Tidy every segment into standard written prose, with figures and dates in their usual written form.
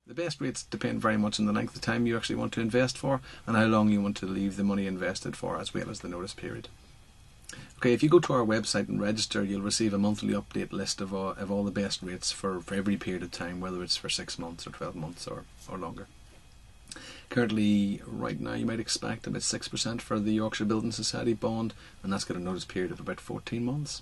The best rates depend very much on the length of time you actually want to invest for and how long you want to leave the money invested for, as well as the notice period. Okay, if you go to our website and register, you'll receive a monthly update list of all the best rates for every period of time, whether it's for 6 months or 12 months or longer. Currently, right now, you might expect about 6% for the Yorkshire Building Society bond, and that's got a notice period of about 14 months.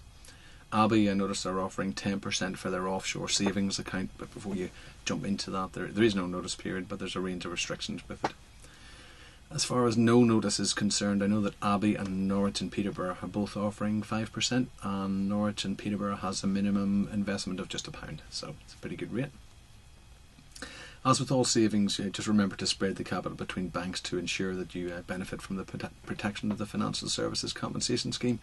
Abbey, I noticed, are offering 10% for their offshore savings account, but before you jump into that, there is no notice period, but there's a range of restrictions with it. As far as no notice is concerned, I know that Abbey and Norwich and Peterborough are both offering 5%, and Norwich and Peterborough has a minimum investment of just £1, so it's a pretty good rate. As with all savings, just remember to spread the capital between banks to ensure that you benefit from the protection of the Financial Services Compensation Scheme,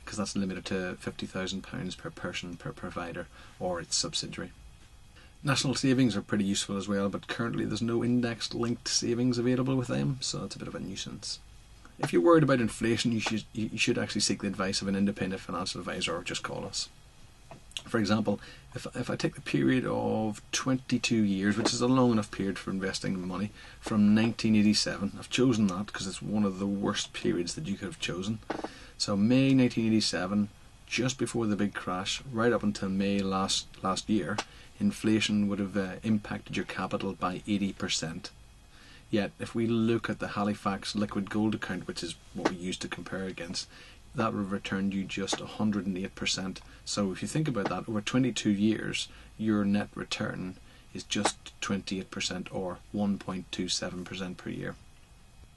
because that's limited to £50,000 per person per provider or its subsidiary. National savings are pretty useful as well, but currently there's no index linked savings available with them, so that's a bit of a nuisance. If you're worried about inflation, you should actually seek the advice of an independent financial advisor or just call us. For example, if I take the period of 22 years, which is a long enough period for investing money, from 1987, I've chosen that because it's one of the worst periods that you could have chosen. So May 1987, just before the big crash, right up until May last year, inflation would have impacted your capital by 80%. Yet, if we look at the Halifax liquid gold account, which is what we use to compare against, that would have returned you just 108%. So if you think about that, over 22 years, your net return is just 28% or 1.27% per year.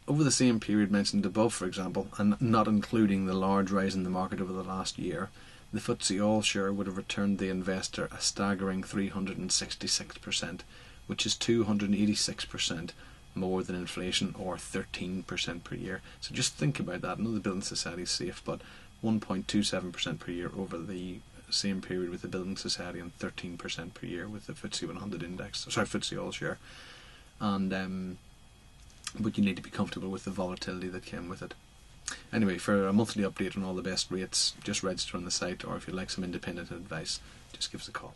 Over the same period mentioned above, for example, and not including the large rise in the market over the last year, the FTSE All-Share would have returned the investor a staggering 366%, which is 286% more than inflation, or 13% per year. So just think about that. I know the Building Society is safe, but 1.27% per year over the same period with the Building Society, and 13% per year with the FTSE 100 index, FTSE All-Share. And but you need to be comfortable with the volatility that came with it. Anyway, for a monthly update on all the best rates, just register on the site, or if you'd like some independent advice, just give us a call.